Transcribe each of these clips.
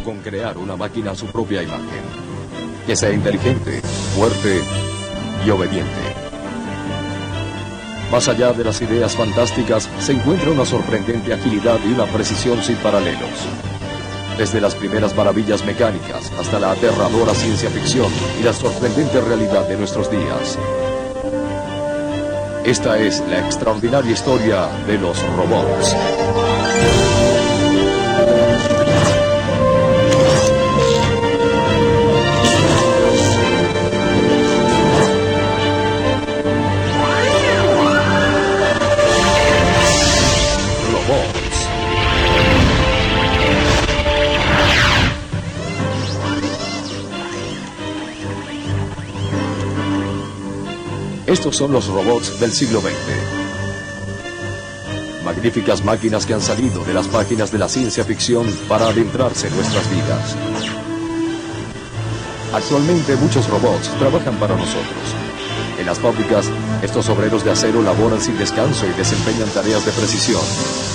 con crear una máquina a su propia imagen, que sea inteligente, fuerte y obediente. Más allá de las ideas fantásticas, se encuentra una sorprendente agilidad y una precisión sin paralelos. Desde las primeras maravillas mecánicas hasta la aterradora ciencia ficción y la sorprendente realidad de nuestros días. Esta es la extraordinaria historia de los robots. Estos son los robots del siglo XX. Magníficas máquinas que han salido de las páginas de la ciencia ficción para adentrarse en nuestras vidas. Actualmente muchos robots trabajan para nosotros. En las fábricas, estos obreros de acero laboran sin descanso y desempeñan tareas de precisión,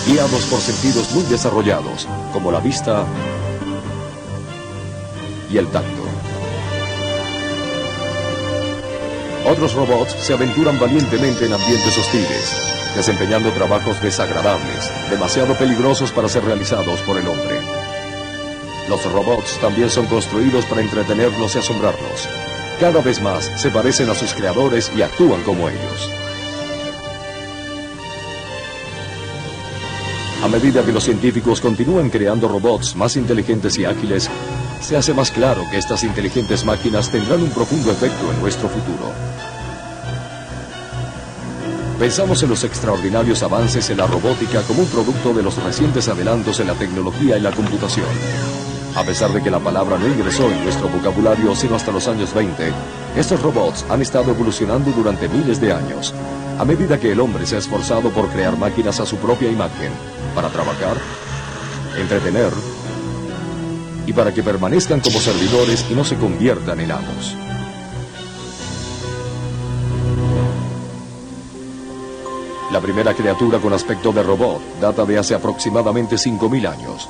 guiados por sentidos muy desarrollados, como la vista y el tacto. Otros robots se aventuran valientemente en ambientes hostiles, desempeñando trabajos desagradables, demasiado peligrosos para ser realizados por el hombre. Los robots también son construidos para entretenerlos y asombrarlos. Cada vez más se parecen a sus creadores y actúan como ellos. A medida que los científicos continúan creando robots más inteligentes y ágiles, se hace más claro que estas inteligentes máquinas tendrán un profundo efecto en nuestro futuro. Pensamos en los extraordinarios avances en la robótica como un producto de los recientes adelantos en la tecnología y la computación. A pesar de que la palabra no ingresó en nuestro vocabulario sino hasta los años 20, estos robots han estado evolucionando durante miles de años, a medida que el hombre se ha esforzado por crear máquinas a su propia imagen, para trabajar, entretener y para que permanezcan como servidores y no se conviertan en amos. La primera criatura con aspecto de robot data de hace aproximadamente 5.000 años,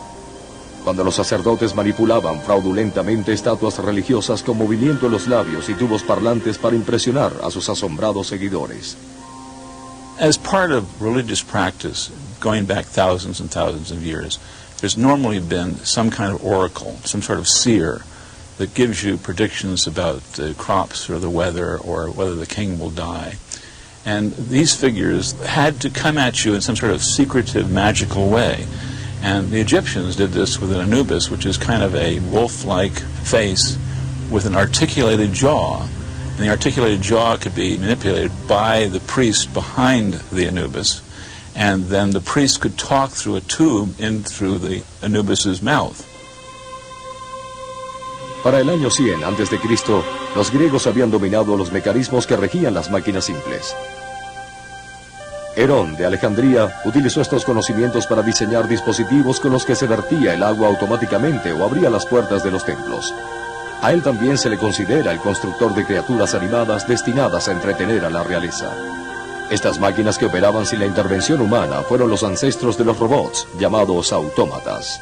cuando los sacerdotes manipulaban fraudulentamente estatuas religiosas con movimiento en los labios y tubos parlantes para impresionar a sus asombrados seguidores. As part of religious practice, going back thousands and thousands of years, there's normally been some kind of oracle, some sort of seer, that gives you predictions about the crops or the weather or whether the king will die. And these figures had to come at you in some sort of secretive, magical way. And the Egyptians did this with an Anubis, which is kind of a wolf-like face with an articulated jaw. And the articulated jaw could be manipulated by the priest behind the Anubis. And then the priest could talk through a tube in through the Anubis's mouth. Para el año 100 a.C., los griegos habían dominado los mecanismos que regían las máquinas simples. Herón de Alejandría utilizó estos conocimientos para diseñar dispositivos con los que se vertía el agua automáticamente o abría las puertas de los templos. A él también se le considera el constructor de criaturas animadas destinadas a entretener a la realeza. Estas máquinas que operaban sin la intervención humana fueron los ancestros de los robots, llamados autómatas.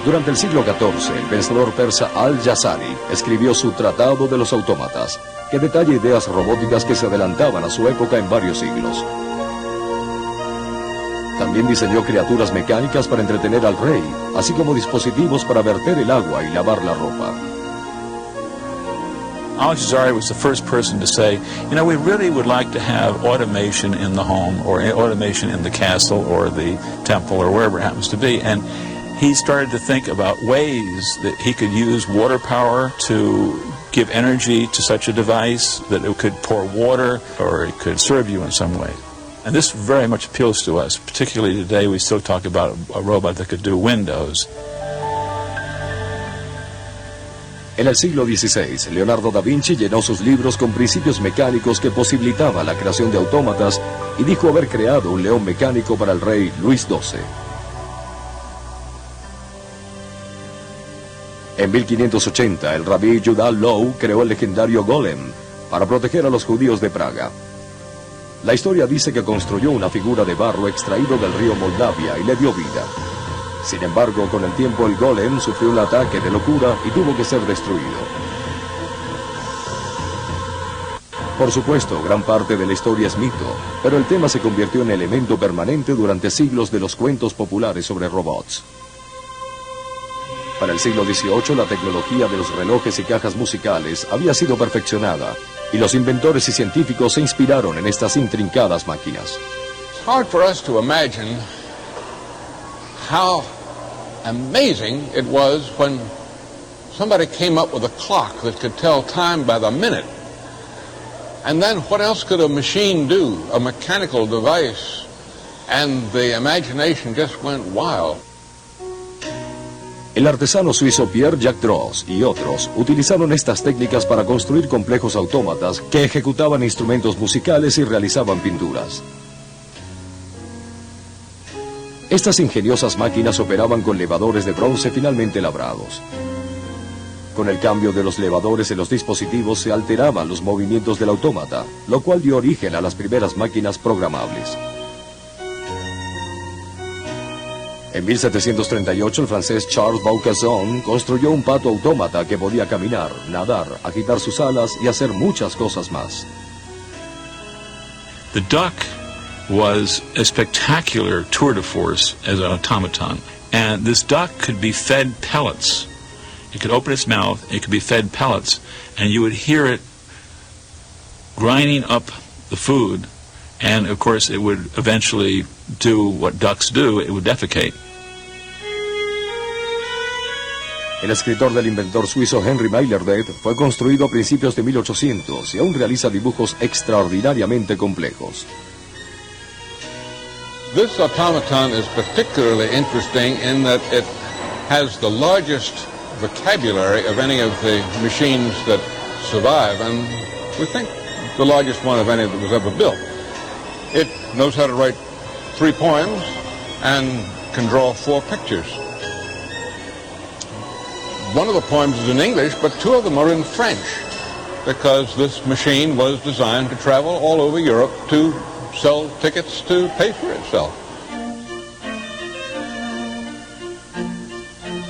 Durante el siglo XIV, el pensador persa Al-Jazari escribió su Tratado de los Autómatas, que detalla ideas robóticas que se adelantaban a su época en varios siglos. También diseñó criaturas mecánicas para entretener al rey, así como dispositivos para verter el agua y lavar la ropa. Al-Jazari was the first person to say, you know, we really would like to have automation in the home or automation in the castle or the temple or wherever it happens to be. And he started to think about ways that he could use water power to give energy to such a device, that it could pour water or it could serve you in some way. And this very much appeals to us, particularly today we still talk about a robot that could do windows. En el siglo XVI, Leonardo da Vinci llenó sus libros con principios mecánicos que posibilitaban la creación de autómatas y dijo haber creado un león mecánico para el rey Luis XII. En 1580, el rabí Judá Loew creó el legendario Golem para proteger a los judíos de Praga. La historia dice que construyó una figura de barro extraído del río Moldavia y le dio vida. Sin embargo, con el tiempo el golem sufrió un ataque de locura y tuvo que ser destruido. Por supuesto, gran parte de la historia es mito, pero el tema se convirtió en elemento permanente durante siglos de los cuentos populares sobre robots. Para el siglo XVIII, la tecnología de los relojes y cajas musicales había sido perfeccionada, y los inventores y científicos se inspiraron en estas intrincadas máquinas. It's hard for us to imagine how amazing it was when somebody came up with a clock that could tell time by the minute. And then what else could a machine do, a mechanical device? And the imagination just went wild. El artesano suizo Pierre-Jacques Droz y otros utilizaron estas técnicas para construir complejos autómatas que ejecutaban instrumentos musicales y realizaban pinturas. Estas ingeniosas máquinas operaban con levadores de bronce finamente labrados. Con el cambio de los levadores en los dispositivos se alteraban los movimientos del autómata, lo cual dio origen a las primeras máquinas programables. En 1738 el francés Charles Vaucanson construyó un pato autómata que podía caminar, nadar, agitar sus alas y hacer muchas cosas más. The duck was a spectacular tour de force as an automaton, and this duck could be fed pellets. It could open its mouth, it could be fed pellets, and you would hear it grinding up the food, and of course it would eventually do what ducks do, it would defecate. El escritor del inventor suizo Henry Meylerbedt fue construido a principios de 1800 y aún realiza dibujos extraordinariamente complejos. This automaton is particularly interesting in that it has the largest vocabulary of any of the machines that survive, and we think the largest one of any that was ever built. It knows how to write 3 poems and can draw 4 pictures. One of the poems is in English, but 2 of them are in French, because this machine was designed to travel all over Europe to sell tickets to pay for itself.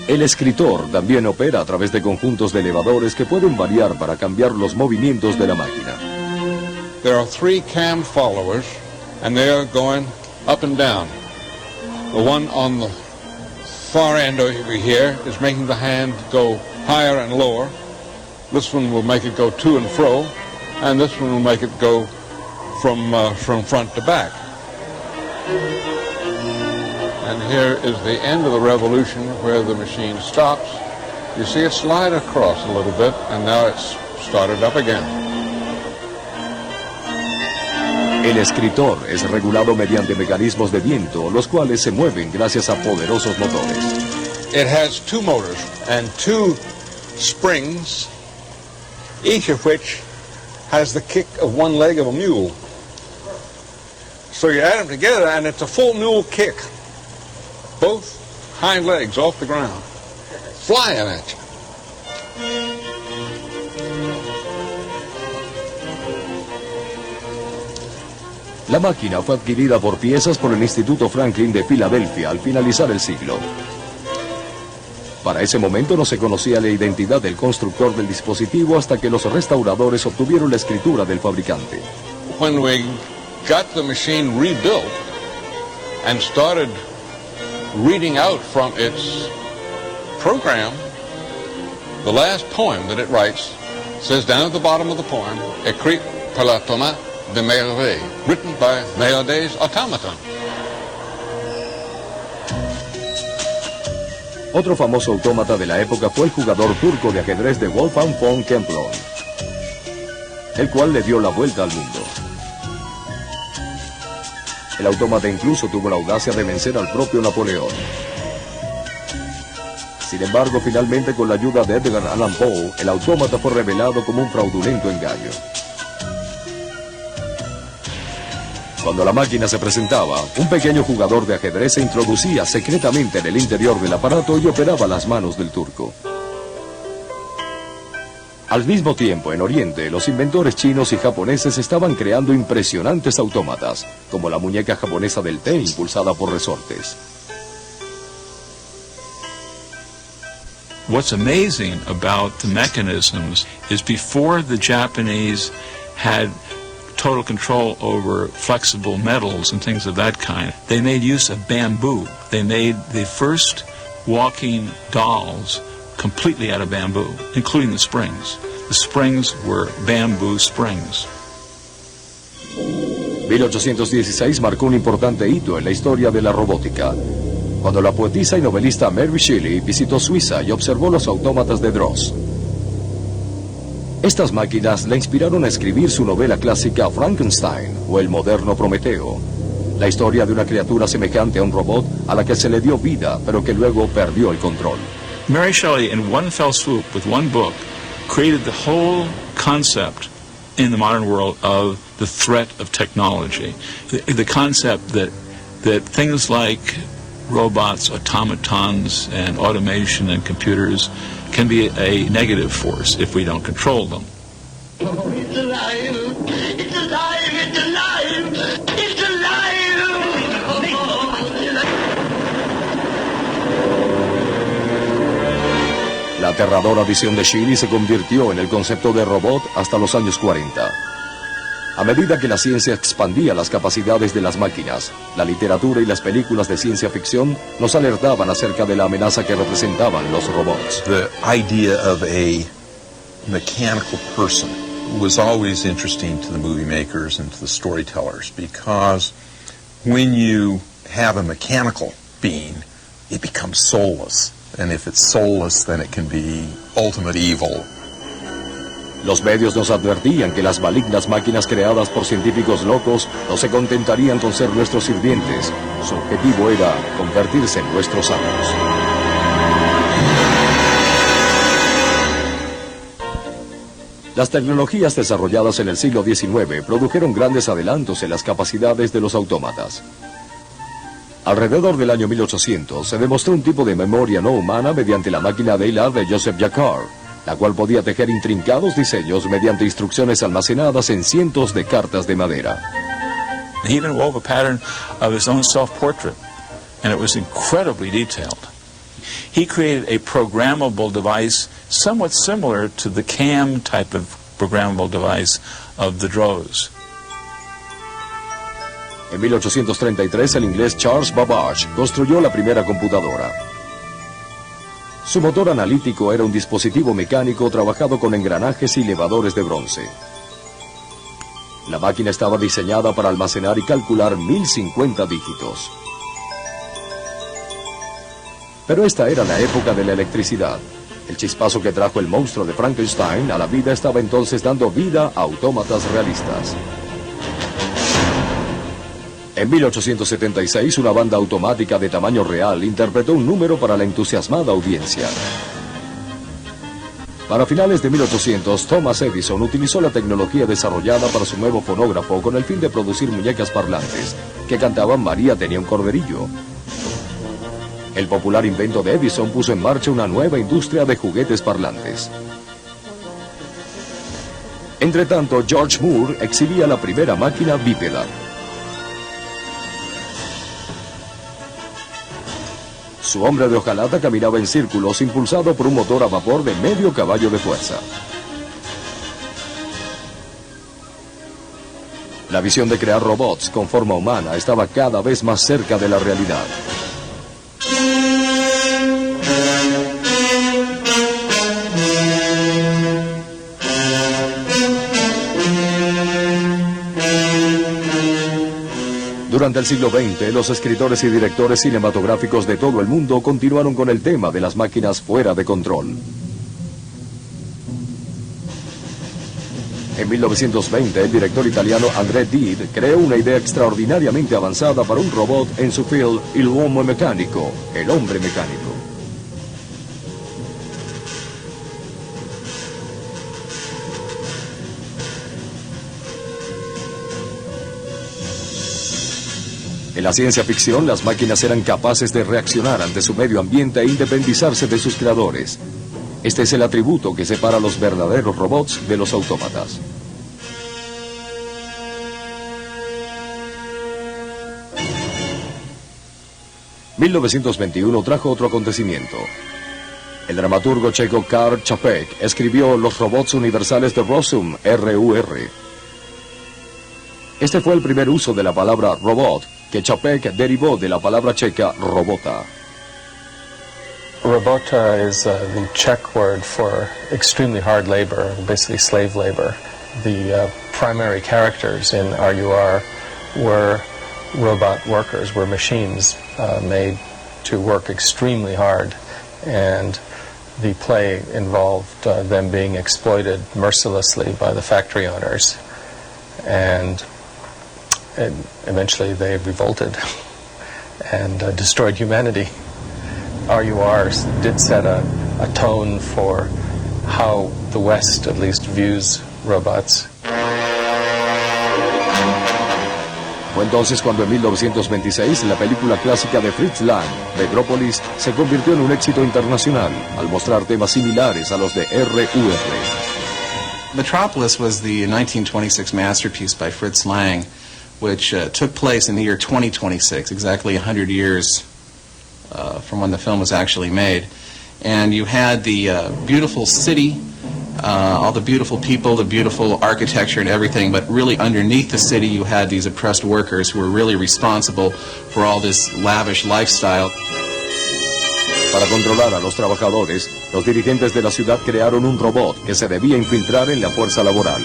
El escritor también opera a través de conjuntos de elevadores que pueden variar para cambiar los movimientos de la máquina. There are 3 cam followers, and they are going up and down. The one on the far end over here is making the hand go higher and lower. This one will make it go to and fro, and this one will make it go from front to back. And here is the end of the revolution where the machine stops. You see it slide across a little bit, and now it's started up again. El escritor es regulado mediante mecanismos de viento, los cuales se mueven gracias a poderosos motores. It has 2 motors and 2 springs, each of which has the kick of 1 leg of a mule. So you add them together and it's a full mule kick. Both hind legs off the ground, flying at you. La máquina fue adquirida por piezas por el Instituto Franklin de Filadelfia al finalizar el siglo. Para ese momento no se conocía la identidad del constructor del dispositivo hasta que los restauradores obtuvieron la escritura del fabricante. When we got the machine rebuilt and started reading out from its program, the last poem that it writes says down at the bottom of the poem, écrit par l'automate de Meillet, written by Meillet's automaton. Otro famoso autómata de la época fue el jugador turco de ajedrez de Wolfgang von Kempelen, el cual le dio la vuelta al mundo. El autómata incluso tuvo la audacia de vencer al propio Napoleón. Sin embargo, finalmente con la ayuda de Edgar Allan Poe, el autómata fue revelado como un fraudulento engaño. Cuando la máquina se presentaba, un pequeño jugador de ajedrez se introducía secretamente en el interior del aparato y operaba las manos del turco. Al mismo tiempo, en Oriente, los inventores chinos y japoneses estaban creando impresionantes autómatas, como la muñeca japonesa del té impulsada por resortes. What's amazing about the mechanisms is before the Japanese had total control over flexible metals and things of that kind, they made use of bamboo. They made the first walking dolls completely out of bamboo, including the springs. The springs were bamboo springs. 1816 marcó un importante hito en la historia de la robótica, cuando la poetisa y novelista Mary Shelley visitó Suiza y observó los autómatas de Droz. Estas máquinas la inspiraron a escribir su novela clásica Frankenstein o el moderno Prometeo, la historia de una criatura semejante a un robot a la que se le dio vida, pero que luego perdió el control. Mary Shelley, in one fell swoop, with one book, created the whole concept in the modern world of the threat of technology. The concept that things like robots, automatons, and automation and computers can be a negative force if we don't control them. Oh, it's alive! It's alive! It's alive! It's alive! La aterradora visión de Shelley se convirtió en el concepto de robot hasta los años 40. A medida que la ciencia expandía las capacidades de las máquinas, la literatura y las películas de ciencia ficción nos alertaban acerca de la amenaza que representaban los robots. The idea of a mechanical person was always interesting to the movie makers and to the storytellers, because when you have a mechanical being, it becomes soulless. And if it's soulless, then it can be ultimate evil. Los medios nos advertían que las malignas máquinas creadas por científicos locos no se contentarían con ser nuestros sirvientes. Su objetivo era convertirse en nuestros amos. Las tecnologías desarrolladas en el siglo XIX produjeron grandes adelantos en las capacidades de los autómatas. Alrededor del año 1800 se demostró un tipo de memoria no humana mediante la máquina Daylar de Joseph Jacquard, la cual podía tejer intrincados diseños mediante instrucciones almacenadas en cientos de cartas de madera. He even wove a pattern of his own self-portrait, and it was incredibly detailed. He created a programmable device somewhat similar to the CAM type of programmable device of the Droz. En 1833 el inglés Charles Babbage construyó la primera computadora. Su motor analítico era un dispositivo mecánico trabajado con engranajes y elevadores de bronce. La máquina estaba diseñada para almacenar y calcular 1050 dígitos. Pero esta era la época de la electricidad. El chispazo que trajo el monstruo de Frankenstein a la vida estaba entonces dando vida a autómatas realistas. En 1876, una banda automática de tamaño real interpretó un número para la entusiasmada audiencia. Para finales de 1800, Thomas Edison utilizó la tecnología desarrollada para su nuevo fonógrafo con el fin de producir muñecas parlantes que cantaban María tenía un corderillo. El popular invento de Edison puso en marcha una nueva industria de juguetes parlantes. Entretanto, George Moore exhibía la primera máquina bípeda. Su hombre de hojalata caminaba en círculos impulsado por un motor a vapor de medio caballo de fuerza. La visión de crear robots con forma humana estaba cada vez más cerca de la realidad. Durante el siglo XX, los escritores y directores cinematográficos de todo el mundo continuaron con el tema de las máquinas fuera de control. En 1920, el director italiano André Did creó una idea extraordinariamente avanzada para un robot en su film Il Uomo Meccanico, el hombre mecánico. En la ciencia ficción, las máquinas eran capaces de reaccionar ante su medio ambiente e independizarse de sus creadores. Este es el atributo que separa a los verdaderos robots de los autómatas. ...1921 trajo otro acontecimiento. El dramaturgo checo Karl Čapek escribió Los robots universales de Rozum, RUR. Este fue el primer uso de la palabra robot, que Čapek derivó de la palabra checa robota. Robota is the Czech word for extremely hard labor, basically slave labor. The primary characters in RUR were robot workers, were machines made to work extremely hard, and the play involved them being exploited mercilessly by the factory owners, and eventually they revolted and destroyed humanity. RUR did set a tone for how the West at least views robots. Fue entonces cuando en 1926 la película clásica de Fritz Lang, Metrópolis, se convirtió en un éxito internacional al mostrar temas similares a los de RUR. Metropolis was the 1926 masterpiece by Fritz Lang, which took place in the year 2026, exactly 100 years from when the film was actually made. And you had the beautiful city, all the beautiful people, the beautiful architecture and everything, but really underneath the city you had these oppressed workers who were really responsible for all this lavish lifestyle. Para controlar a los trabajadores, los dirigentes de la ciudad crearon un robot que se debía infiltrar en la fuerza laboral.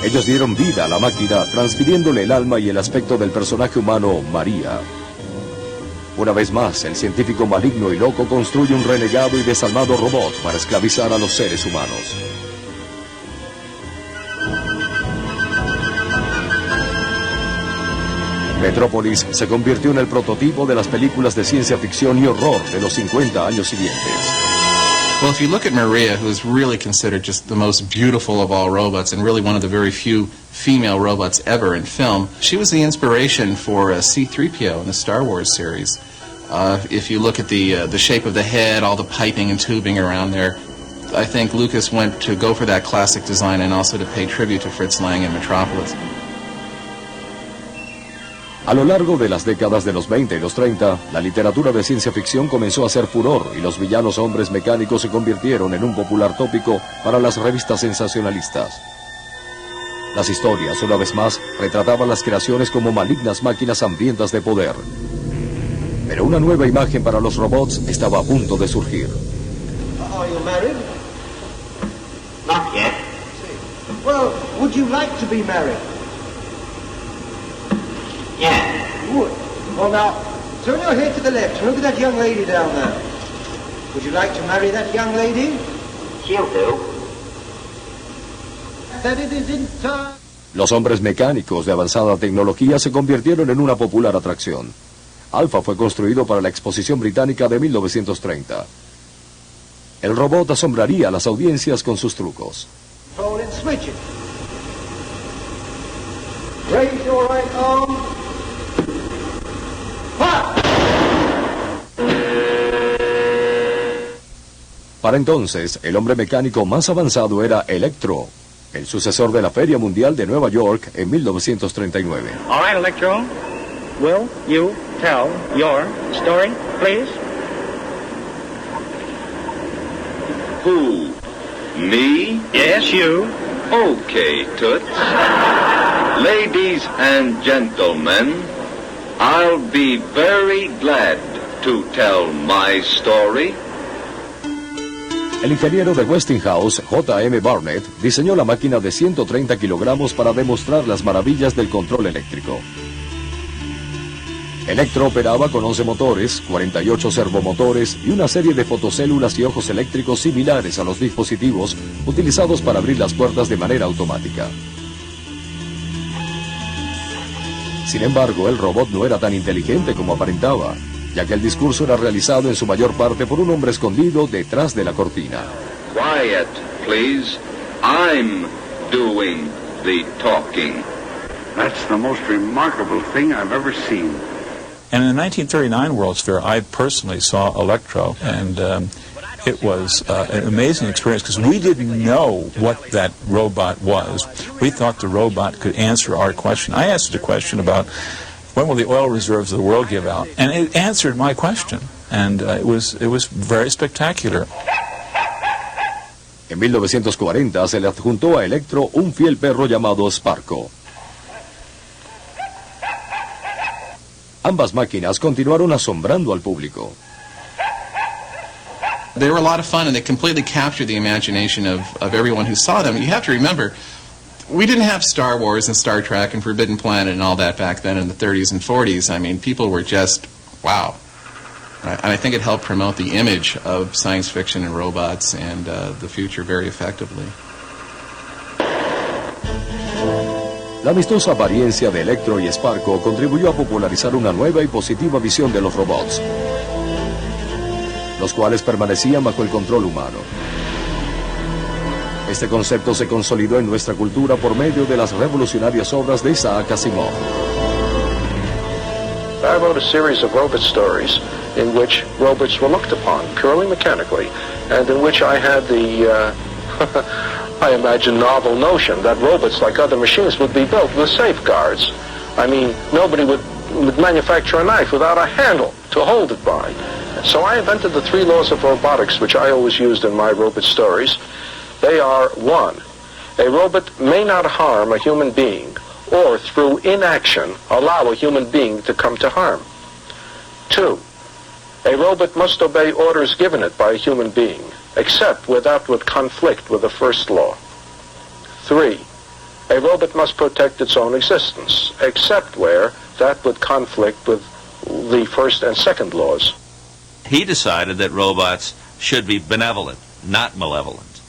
Ellos dieron vida a la máquina, transfiriéndole el alma y el aspecto del personaje humano, María. Una vez más, el científico maligno y loco construye un renegado y desalmado robot para esclavizar a los seres humanos. Metrópolis se convirtió en el prototipo de las películas de ciencia ficción y horror de los 50 años siguientes. Well, if you look at Maria, who is really considered just the most beautiful of all robots and really one of the very few female robots ever in film, she was the inspiration for C-3PO in the Star Wars series. If you look at the shape of the head, all the piping and tubing around there, I think Lucas went to go for that classic design and also to pay tribute to Fritz Lang in Metropolis. A lo largo de las décadas de los 20 y los 30, la literatura de ciencia ficción comenzó a hacer furor y los villanos hombres mecánicos se convirtieron en un popular tópico para las revistas sensacionalistas. Las historias, una vez más, retrataban las creaciones como malignas máquinas hambrientas de poder. Pero una nueva imagen para los robots estaba a punto de surgir. Are you married? Not yet. Well, would you like to be married? Yeah. You would. Well, now, turn your head to the left and look at that young lady down there. Would you like to marry that young lady? She'll do. That it isn't time. Los hombres mecánicos de avanzada tecnología se convirtieron en una popular atracción. Alpha fue construido para la Exposición Británica de 1930. El robot asombraría a las audiencias con sus trucos. Control and switch it. Raise your right arm. Fire! Para entonces, el hombre mecánico más avanzado era Electro, el sucesor de la Feria Mundial de Nueva York en 1939. All right, Electro. Will you tell your story, please? Who? Me? Yes, you. Okay, Toots. Ladies and gentlemen, I'll be very glad to tell my story. El ingeniero de Westinghouse, J.M. Barnett, diseñó la máquina de 130 kilogramos para demostrar las maravillas del control eléctrico. Electro operaba con 11 motores, 48 servomotores y una serie de fotocélulas y ojos eléctricos similares a los dispositivos utilizados para abrir las puertas de manera automática. Sin embargo, el robot no era tan inteligente como aparentaba, ya que el discurso era realizado en su mayor parte por un hombre escondido detrás de la cortina. Quiet, please. I'm doing the talking. That's the most remarkable thing I've ever seen. And in the 1939 World's Fair, I personally saw Electro, and It was an amazing experience because we didn't know what that robot was. We thought the robot could answer our question. I asked a question about when will the oil reserves of the world give out, and it answered my question, and it was very spectacular. En 1940 se le adjuntó a Electro un fiel perro llamado Sparko. Ambas máquinas continuaron asombrando al público. They were a lot of fun, and they completely captured the imagination of everyone who saw them. You have to remember, we didn't have Star Wars and Star Trek and Forbidden Planet and all that back then in the 30s and 40s. I mean, people were just, wow. And I think it helped promote the image of science fiction and robots and the future very effectively. La amistosa apariencia de Electro y Sparko contribuyó a popularizar una nueva y positiva visión de los robots, los cuales permanecían bajo el control humano. Este concepto se consolidó en nuestra cultura por medio de las revolucionarias obras de Isaac Asimov. I wrote a series of robot stories in which robots were looked upon purely mechanically, and in which I had the, I imagine, novel notion that robots, like other machines, would be built with safeguards. I mean, nobody would manufacture a knife without a handle to hold it by. So I invented the 3 laws of robotics, which I always used in my robot stories. They are: 1, a robot may not harm a human being, or through inaction allow a human being to come to harm. 2, a robot must obey orders given it by a human being, except where that would conflict with the first law. 3, a robot must protect its own existence, except where that would conflict with the first and second laws. He decided that robots should be benevolent, not malevolent.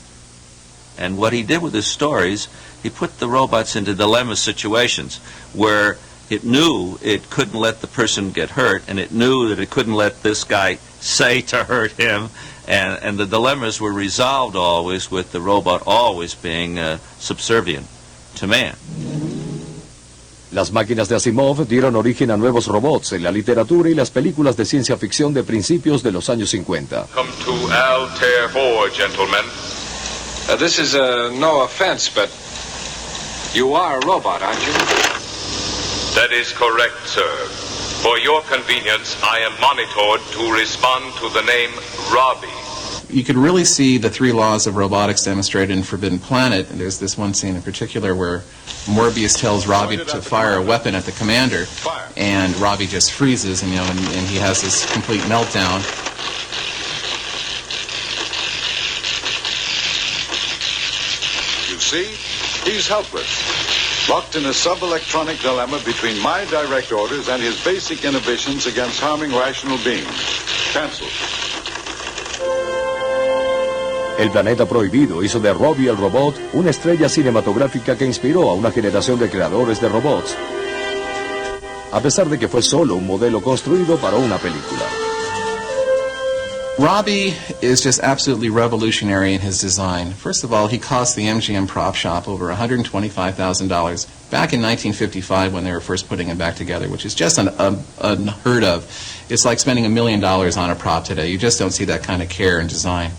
And what he did with his stories, he put the robots into dilemma situations where it knew it couldn't let the person get hurt, and it knew that it couldn't let this guy say to hurt him, and the dilemmas were resolved always with the robot always being subservient to man. Las máquinas de Asimov dieron origen a nuevos robots en la literatura y las películas de ciencia ficción de principios de los años 50. Come to Altair 4, gentlemen. This is no offense, but you are a robot, aren't you? That is correct, sir. For your convenience, I am monitored to respond to the name Robbie. You could really see the 3 laws of robotics demonstrated in Forbidden Planet. And there's this one scene in particular where Morbius tells Robbie to fire a weapon at the commander, and Robbie just freezes, and he has this complete meltdown. You see, he's helpless, locked in a sub-electronic dilemma between my direct orders and his basic inhibitions against harming rational beings. Cancelled. El planeta prohibido hizo de Robbie el robot una estrella cinematográfica que inspiró a una generación de creadores de robots, a pesar de que fue solo un modelo construido para una película. Robbie is just absolutely revolutionary in his design. First of all, he cost the MGM prop shop over $125,000 back in 1955 when they were first putting him back together, which is just unheard of. It's like spending $1 million on a prop today. You just don't see that kind of care in design.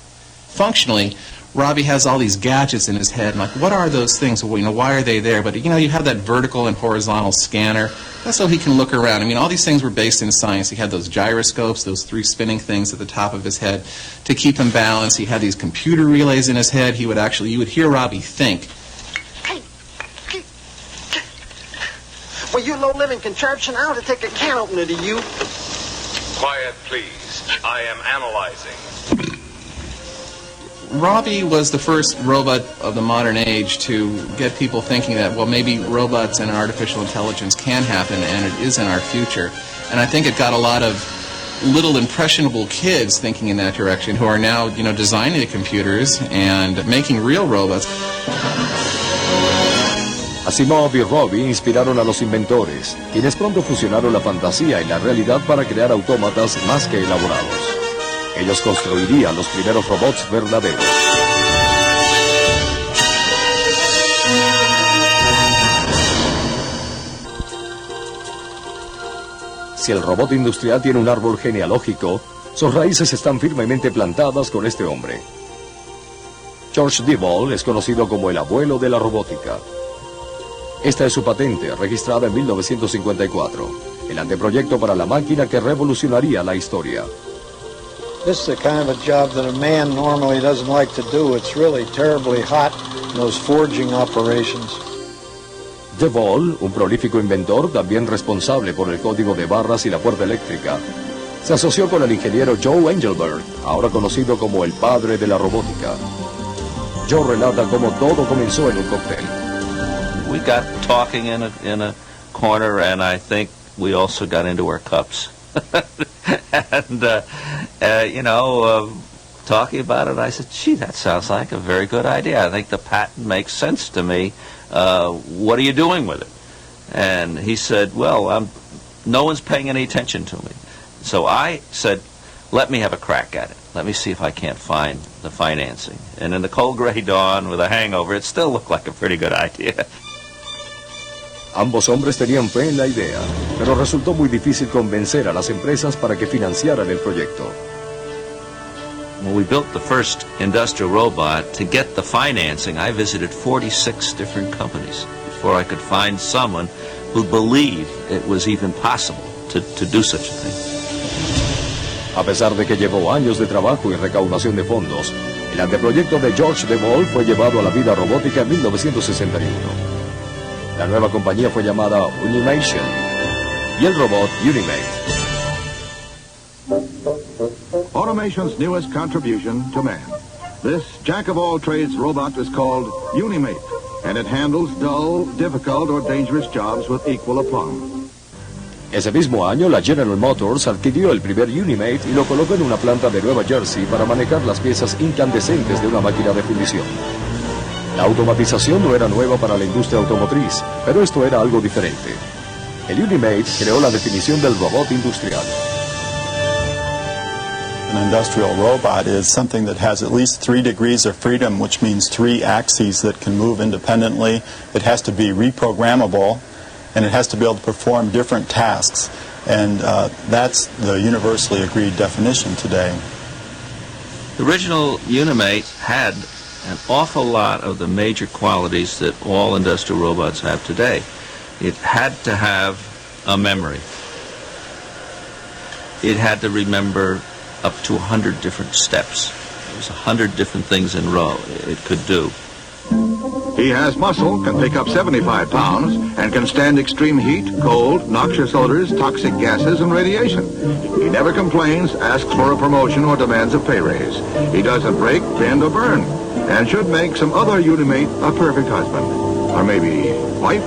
Functionally, Robbie has all these gadgets in his head, and like, what are those things? Well, why are they there? But, you have that vertical and horizontal scanner. That's so he can look around. I mean, all these things were based in science. He had those gyroscopes, those 3 spinning things at the top of his head to keep him balanced. He had these computer relays in his head. You would hear Robbie think. Well, you low-living contraption, I ought to take a can opener to you. Quiet, please. I am analyzing. Robbie was the first robot of the modern age to get people thinking that, well, maybe robots and artificial intelligence can happen, and it is in our future. And I think it got a lot of little impressionable kids thinking in that direction, who are now, designing the computers and making real robots. Asimov y Robbie inspiraron a los inventores, quienes pronto fusionaron la fantasía y la realidad para crear autómatas más que elaborados. Ellos construirían los primeros robots verdaderos. Si el robot industrial tiene un árbol genealógico, Sus raíces están firmemente plantadas con este hombre. George Devol es conocido como el abuelo de la robótica. Esta es su patente, registrada en 1954, el anteproyecto para la máquina que revolucionaría la historia. This is the kind of a job that a man normally doesn't like to do. It's really terribly hot in those forging operations. Devol, un prolífico inventor, también responsable por el código de barras y la puerta eléctrica, se asoció con el ingeniero Joe Engelbert, ahora conocido como el padre de la robótica. Joe relata cómo todo comenzó en un cóctel. We got talking in a corner, and I think we also got into our cups. And, talking about it, I said, gee, that sounds like a very good idea. I think the patent makes sense to me. What are you doing with it? And he said, well, no one's paying any attention to me. So I said, let me have a crack at it. Let me see if I can't find the financing. And in the cold gray dawn with a hangover, it still looked like a pretty good idea. Ambos hombres tenían fe en la idea, pero resultó muy difícil convencer a las empresas para que financiaran el proyecto. When we built the first industrial robot, to get the financing, I visited 46 different companies before I could find someone who believed it was even possible to do such a thing. A pesar de que llevó años de trabajo y recaudación de fondos, el anteproyecto de George Devol fue llevado a la vida robótica en 1961. La nueva compañía fue llamada Unimation y el robot Unimate. Automation's newest contribution to man. This jack-of-all-trades robot is called Unimate, and it handles dull, difficult, or dangerous jobs with equal aplomb. Ese mismo año, la General Motors adquirió el primer Unimate y lo colocó en una planta de Nueva Jersey para manejar las piezas incandescentes de una máquina de fundición. La automatización no era nueva para la industria automotriz, pero esto era algo diferente. El Unimate creó la definición del robot industrial. An industrial robot is something that has at least 3 degrees of freedom, which means 3 axes that can move independently. It has to be reprogrammable, and it has to be able to perform different tasks. And that's the universally agreed definition today. The original Unimate had an awful lot of the major qualities that all industrial robots have today. It had to have a memory. It had to remember up to 100 different steps. There's 100 different things in a row it could do. He has muscle, can pick up 75 pounds, and can stand extreme heat, cold, noxious odors, toxic gases, and radiation. He never complains, asks for a promotion, or demands a pay raise. He doesn't break, bend, or burn, and should make some other Unimate a perfect husband. Or maybe wife?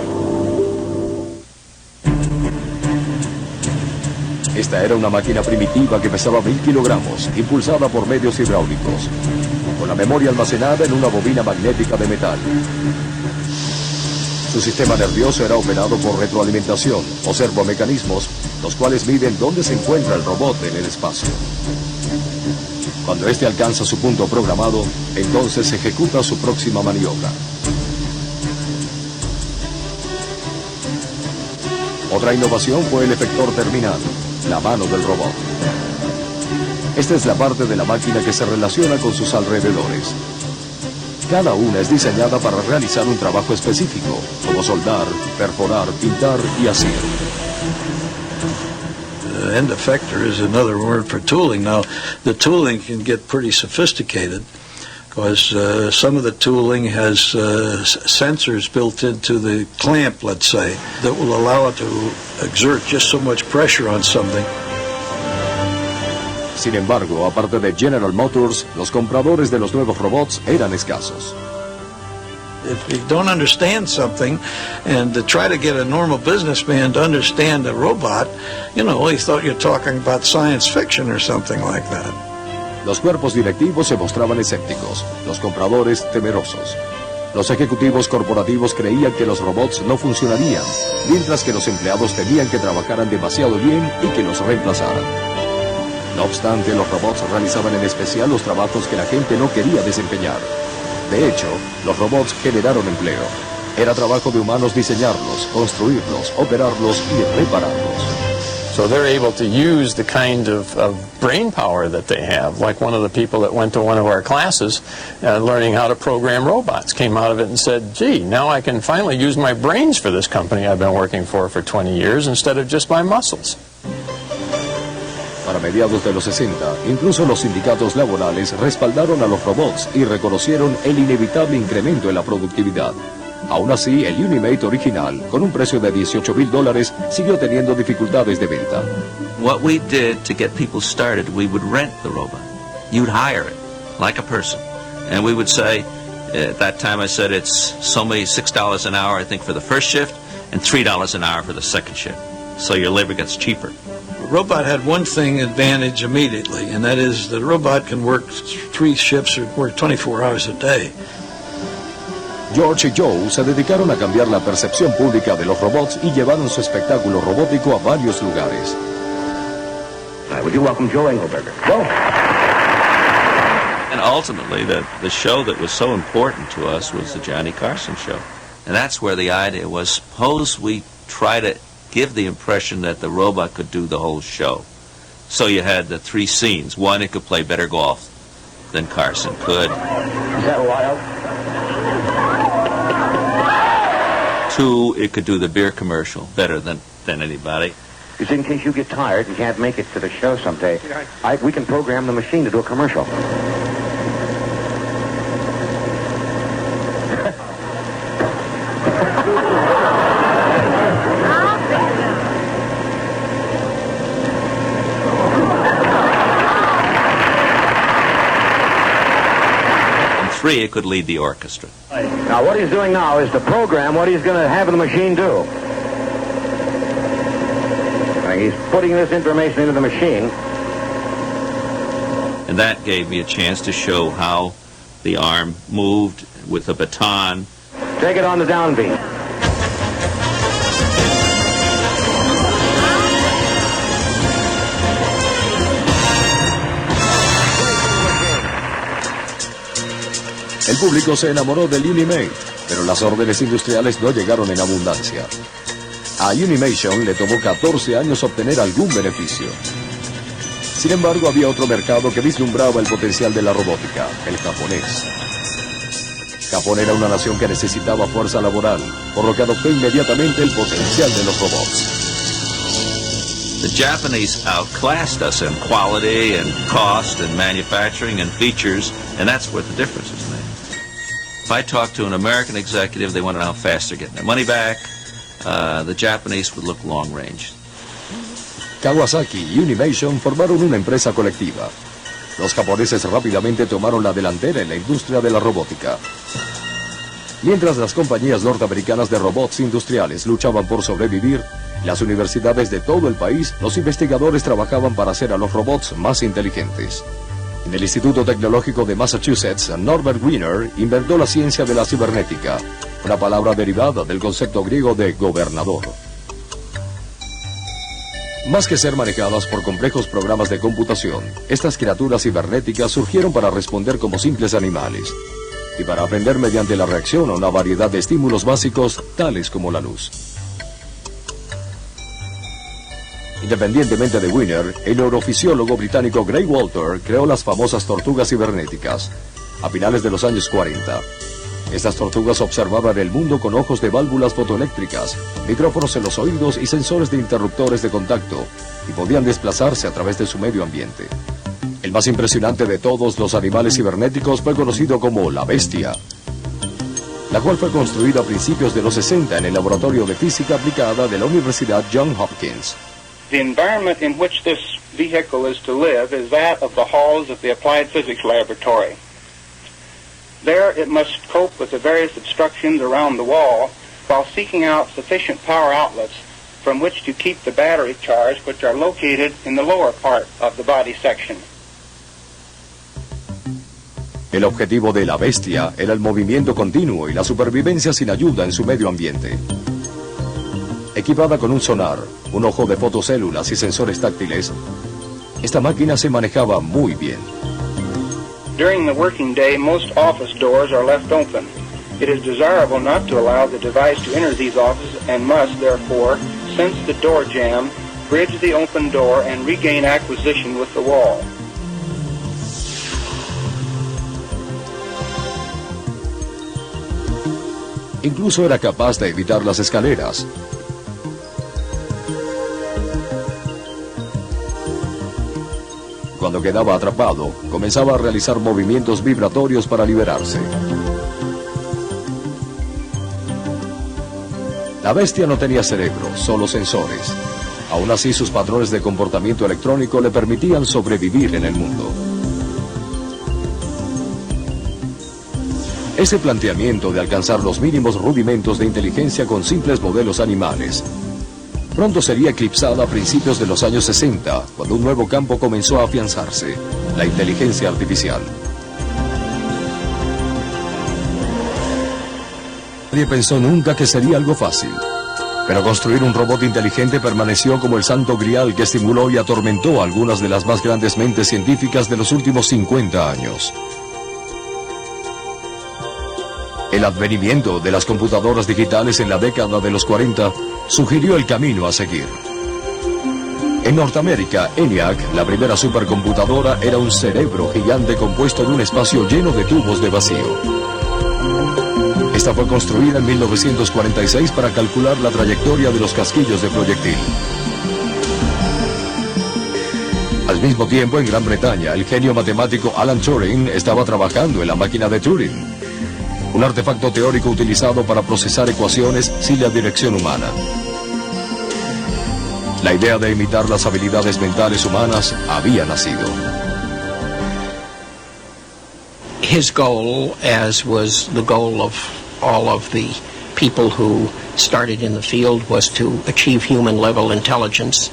Esta era una máquina primitiva que pesaba 1000 kilogramos, impulsada por medios hidráulicos, con la memoria almacenada en una bobina magnética de metal. Su sistema nervioso era operado por retroalimentación o servomecanismos, los cuales miden dónde se encuentra el robot en el espacio. Cuando éste alcanza su punto programado, entonces ejecuta su próxima maniobra. Otra innovación fue el efector terminal, la mano del robot. Esta es la parte de la máquina que se relaciona con sus alrededores. Cada una es diseñada para realizar un trabajo específico, como soldar, perforar, pintar y asir. End effector is another word for tooling. Now, the tooling can get pretty sophisticated because some of the tooling has sensors built into the clamp, let's say, that will allow it to exert just so much pressure on something. Sin embargo, aparte de General Motors, los compradores de los nuevos robots eran escasos. If you don't understand something, and to try to get a normal businessman to understand a robot, he thought you're talking about science fiction or something like that. Los cuerpos directivos se mostraban escépticos, los compradores temerosos. Los ejecutivos corporativos creían que los robots no funcionarían, mientras que los empleados temían que trabajaran demasiado bien y que los reemplazaran. No obstante, los robots realizaban en especial los trabajos que la gente no quería desempeñar. De hecho, los robots generaron empleo. Era trabajo de humanos diseñarlos, construirlos, operarlos y repararlos. So they're able to use the kind of brain power that they have. Like one of the people that went to one of our classes learning how to program robots came out of it and said, gee, now I can finally use my brains for this company I've been working for 20 years instead of just my muscles. Para mediados de los 60, incluso los sindicatos laborales respaldaron a los robots y reconocieron el inevitable incremento en la productividad. Aún así, el Unimate original, con un precio de $18,000, siguió teniendo dificultades de venta. What we did to get people started, we would rent the robot. You'd hire it, like a person. And we would say, at that time I said it's so many $6 an hour, I think, for the first shift, and $3 an hour for the second shift. So your labor gets cheaper. The robot had one thing advantage immediately, and that is the robot can work 3 shifts or work 24 hours a day. George y Joe se dedicaron a cambiar la percepción pública de los robots y llevaron su espectáculo robótico a varios lugares. Would you welcome Joe Engelberger? Joe. And ultimately, the show that was so important to us was the Johnny Carson show. And that's where the idea was, suppose we try to give the impression that the robot could do the whole show. So you had the 3 scenes. 1, it could play better golf than Carson could. Is that wild? 2, it could do the beer commercial better than anybody. Just in case you get tired and can't make it to the show someday, we can program the machine to do a commercial. And 3, it could lead the orchestra. Now, what he's doing now is to program what he's going to have the machine do. He's putting this information into the machine. And that gave me a chance to show how the arm moved with a baton. Take it on the downbeat. El público se enamoró del Unimate, pero las órdenes industriales no llegaron en abundancia. A Unimation le tomó 14 años obtener algún beneficio. Sin embargo, había otro mercado que vislumbraba el potencial de la robótica, el japonés. Japón era una nación que necesitaba fuerza laboral, por lo que adoptó inmediatamente el potencial de los robots. The Japanese outclassed us in quality and cost and manufacturing and features, and that's where the difference is made. If I talk to an American executive, they want to know how fast they're getting their money back. The Japanese would look long range. Kawasaki y Unimation formaron una empresa colectiva. Los japoneses rápidamente tomaron la delantera en la industria de la robótica. Mientras las compañías norteamericanas de robots industriales luchaban por sobrevivir, las universidades de todo el país, los investigadores trabajaban para hacer a los robots más inteligentes. En el Instituto Tecnológico de Massachusetts, Norbert Wiener inventó la ciencia de la cibernética, una palabra derivada del concepto griego de gobernador. Más que ser manejadas por complejos programas de computación, estas criaturas cibernéticas surgieron para responder como simples animales y para aprender mediante la reacción a una variedad de estímulos básicos, tales como la luz. Independientemente de Wiener, el neurofisiólogo británico Gray Walter creó las famosas tortugas cibernéticas a finales de los años 40. Estas tortugas observaban el mundo con ojos de válvulas fotoeléctricas, micrófonos en los oídos y sensores de interruptores de contacto, y podían desplazarse a través de su medio ambiente. El más impresionante de todos los animales cibernéticos fue conocido como la Bestia, la cual fue construida a principios de los 60 en el Laboratorio de Física Aplicada de la Universidad Johns Hopkins. The environment in which this vehicle is to live is that of the halls of the Applied Physics Laboratory. There it must cope with the various obstructions around the wall while seeking out sufficient power outlets from which to keep the battery charged, which are located in the lower part of the body section. El objetivo de la Bestia era el movimiento continuo y la supervivencia sin ayuda en su medio ambiente. Equipada con un sonar, un ojo de fotocélulas y sensores táctiles, esta máquina se manejaba muy bien. During the working day, most office doors are left open. It is desirable not to allow the device to enter these offices and must, therefore, sense the door jamb bridge the open door and regain acquisition with the wall. Incluso era capaz de evitar las escaleras. Cuando quedaba atrapado, comenzaba a realizar movimientos vibratorios para liberarse. La bestia no tenía cerebro, solo sensores. Aún así, sus patrones de comportamiento electrónico le permitían sobrevivir en el mundo. Ese planteamiento de alcanzar los mínimos rudimentos de inteligencia con simples modelos animales pronto sería eclipsada a principios de los años 60, cuando un nuevo campo comenzó a afianzarse: la inteligencia artificial. Nadie pensó nunca que sería algo fácil, pero construir un robot inteligente permaneció como el santo grial que estimuló y atormentó a algunas de las más grandes mentes científicas de los últimos 50 años. El advenimiento de las computadoras digitales en la década de los 40 sugirió el camino a seguir. En Norteamérica, ENIAC, la primera supercomputadora, era un cerebro gigante compuesto de un espacio lleno de tubos de vacío. Esta fue construida en 1946 para calcular la trayectoria de los casquillos de proyectil. Al mismo tiempo, en Gran Bretaña, el genio matemático Alan Turing estaba trabajando en la máquina de Turing, un artefacto teórico utilizado para procesar ecuaciones sin la dirección humana. La idea de imitar las habilidades mentales humanas había nacido. His goal, as was the goal of all of the people who started in the field, was to achieve human-level intelligence.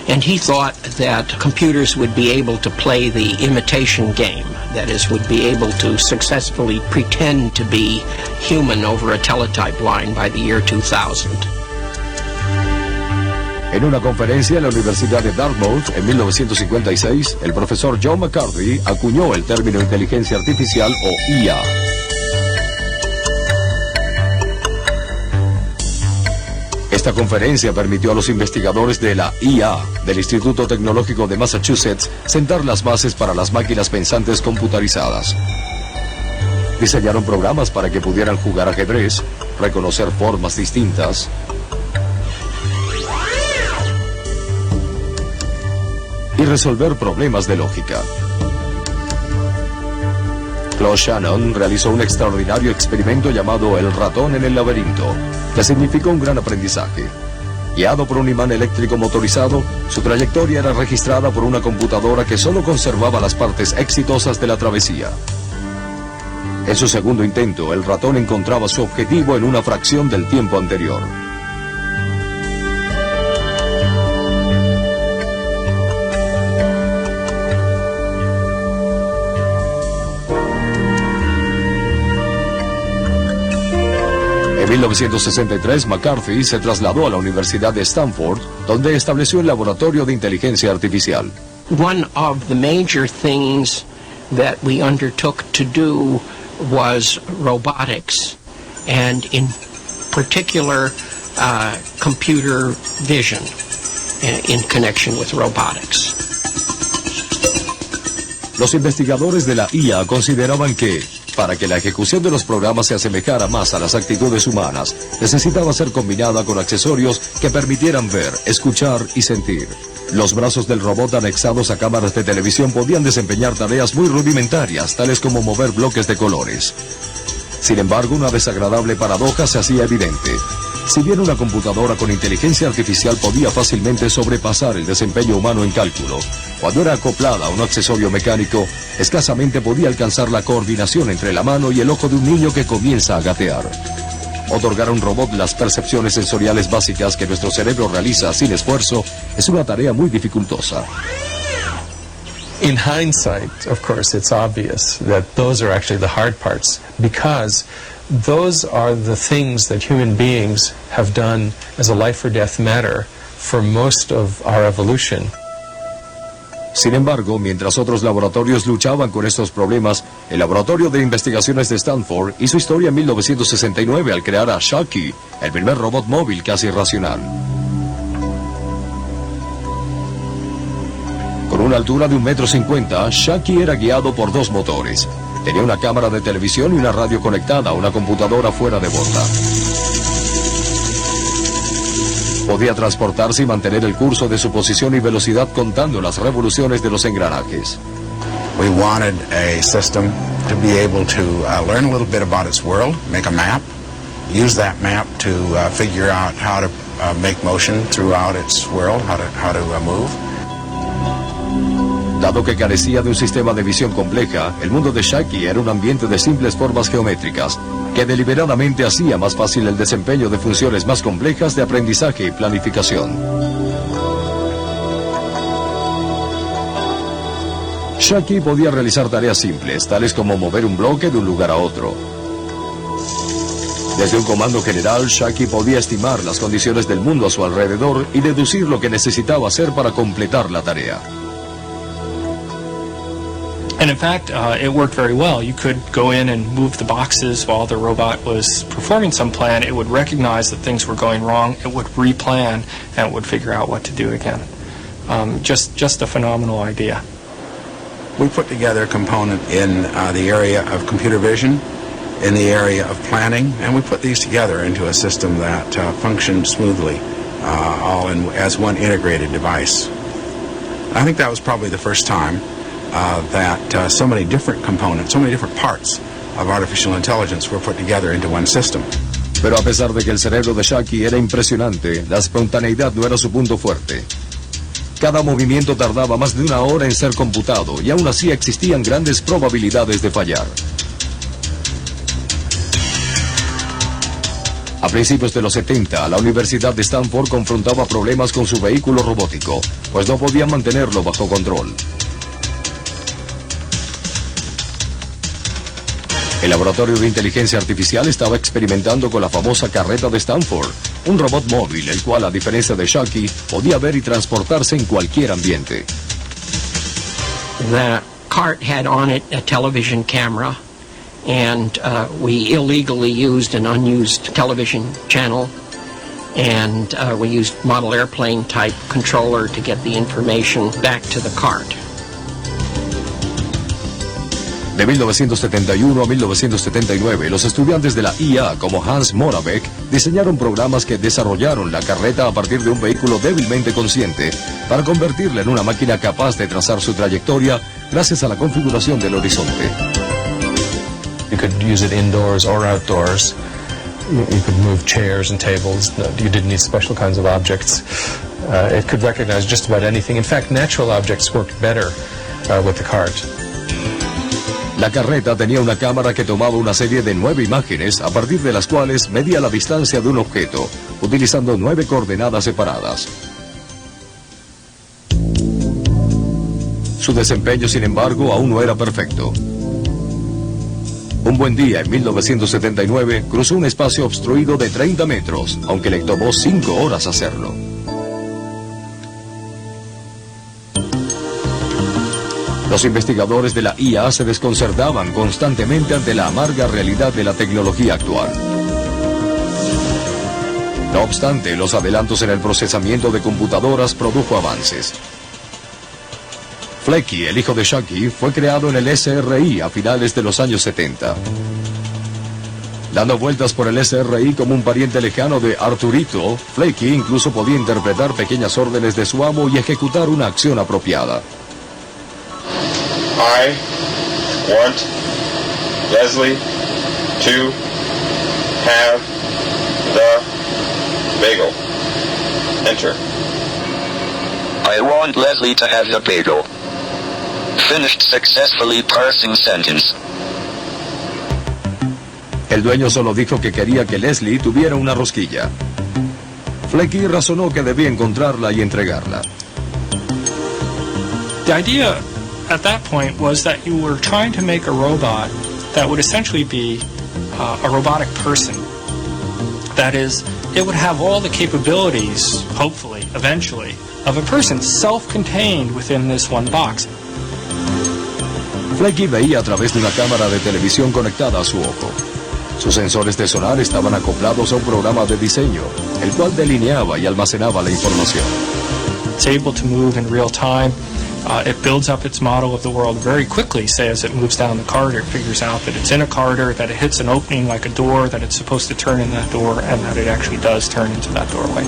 And he thought that computers would be able to play the imitation game. That is, would be able to successfully pretend to be human over a teletype line by the year 2000. En una conferencia en la Universidad de Dartmouth en 1956, el profesor John McCarthy acuñó el término inteligencia artificial o IA. Esta conferencia permitió a los investigadores de la IA del Instituto Tecnológico de Massachusetts sentar las bases para las máquinas pensantes computarizadas. Diseñaron programas para que pudieran jugar ajedrez, reconocer formas distintas y resolver problemas de lógica. Claude Shannon realizó un extraordinario experimento llamado el ratón en el laberinto, que significó un gran aprendizaje. Guiado por un imán eléctrico motorizado, su trayectoria era registrada por una computadora que solo conservaba las partes exitosas de la travesía. En su segundo intento, el ratón encontraba su objetivo en una fracción del tiempo anterior. En 1963, McCarthy se trasladó a la Universidad de Stanford, donde estableció el laboratorio de inteligencia artificial. One of the major things that we undertook to do was robotics, and in particular computer vision in connection with robotics. Los investigadores de la IA consideraban que, para que la ejecución de los programas se asemejara más a las actitudes humanas, necesitaba ser combinada con accesorios que permitieran ver, escuchar y sentir. Los brazos del robot anexados a cámaras de televisión podían desempeñar tareas muy rudimentarias, tales como mover bloques de colores. Sin embargo, una desagradable paradoja se hacía evidente. Si bien una computadora con inteligencia artificial podía fácilmente sobrepasar el desempeño humano en cálculo, cuando era acoplada a un accesorio mecánico, escasamente podía alcanzar la coordinación entre la mano y el ojo de un niño que comienza a gatear. Otorgar a un robot las percepciones sensoriales básicas que nuestro cerebro realiza sin esfuerzo es una tarea muy dificultosa. In hindsight, of course, it's obvious that those are actually the hard parts, because those are the things that human beings have done as a life or death matter for most of our evolution. Sin embargo, mientras otros laboratorios luchaban con estos problemas, el Laboratorio de Investigaciones de Stanford hizo historia en 1969 al crear a Shocky, el primer robot móvil casi racional. una altura de 1,50 m, Shaki era guiado por 2 motores. Tenía una cámara de televisión y una radio conectada a una computadora fuera de borda. Podía transportarse y mantener el curso de su posición y velocidad contando las revoluciones de los engranajes. We wanted a system to be able to learn a little bit about its world, make a map, use that map to figure out how to make motion throughout its world, how to move. Dado que carecía de un sistema de visión compleja, el mundo de Shaki era un ambiente de simples formas geométricas, que deliberadamente hacía más fácil el desempeño de funciones más complejas de aprendizaje y planificación. Shaki podía realizar tareas simples, tales como mover un bloque de un lugar a otro. Desde un comando general, Shaki podía estimar las condiciones del mundo a su alrededor y deducir lo que necesitaba hacer para completar la tarea. And in fact, it worked very well. You could go in and move the boxes while the robot was performing some plan. It would recognize that things were going wrong. It would replan, and it would figure out what to do again. Just a phenomenal idea. We put together a component in the area of computer vision, in the area of planning, and we put these together into a system that functioned smoothly, all as one integrated device. I think that was probably the first time that so many different components, so many different parts of artificial intelligence were put together into one system. Pero a pesar de que el cerebro de Shaki era impresionante, la espontaneidad no era su punto fuerte. Cada movimiento tardaba más de 1 hora en ser computado y aún así existían grandes probabilidades de fallar. A principios de los 70, la Universidad de Stanford confrontaba problemas con su vehículo robótico, pues no podían mantenerlo bajo control. El laboratorio de inteligencia artificial estaba experimentando con la famosa carreta de Stanford, un robot móvil, el cual, a diferencia de Shaki, podía ver y transportarse en cualquier ambiente. The cart had on it a television camera, and we illegally used an unused television channel, and we used model airplane type controller to get the information back to the cart. De 1971 a 1979, los estudiantes de la IA, como Hans Moravec, diseñaron programas que desarrollaron la carreta a partir de un vehículo débilmente consciente para convertirla en una máquina capaz de trazar su trayectoria gracias a la configuración del horizonte. You could use it indoors or outdoors. You could move chairs and tables. You didn't need special kinds of objects. It could recognize just about anything. In fact, natural objects worked better with the cart. La carreta tenía una cámara que tomaba una serie de 9 imágenes, a partir de las cuales medía la distancia de un objeto, utilizando 9 coordenadas separadas. Su desempeño, sin embargo, aún no era perfecto. Un buen día, en 1979, cruzó un espacio obstruido de 30 metros, aunque le tomó 5 horas hacerlo. Los investigadores de la IA se desconcertaban constantemente ante la amarga realidad de la tecnología actual. No obstante, los adelantos en el procesamiento de computadoras produjo avances. Flecky, el hijo de Shaki, fue creado en el SRI a finales de los años 70. Dando vueltas por el SRI como un pariente lejano de Arturito, Flecky incluso podía interpretar pequeñas órdenes de su amo y ejecutar una acción apropiada. I want Leslie to have the bagel. Enter. I want Leslie to have the bagel. Finished successfully parsing sentence. El dueño solo dijo que quería que Leslie tuviera una rosquilla. Flecky razonó que debía encontrarla y entregarla. The idea at that point was that you were trying to make a robot that would essentially be a robotic person. That is, it would have all the capabilities, hopefully, eventually, of a person, self-contained within this one box. Flecky veía a través de una cámara de televisión conectada a su ojo. Sus sensores de sonar estaban acoplados a un programa de diseño, el cual delineaba y almacenaba la información. It's able to move in real time. It builds up its model of the world very quickly, say, as it moves down the corridor. It figures out that it's in a corridor, that it hits an opening like a door, that it's supposed to turn in that door, and that it actually does turn into that doorway.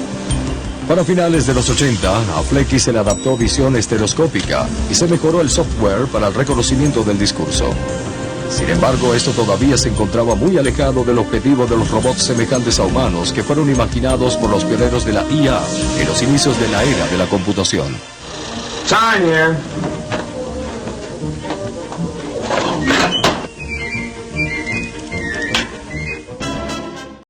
Para finales de los 80, a Flecky se le adaptó visión estereoscópica y se mejoró el software para el reconocimiento del discurso. Sin embargo, esto todavía se encontraba muy alejado del objetivo de los robots semejantes a humanos que fueron imaginados por los pioneros de la IA en los inicios de la era de la computación. Sign here.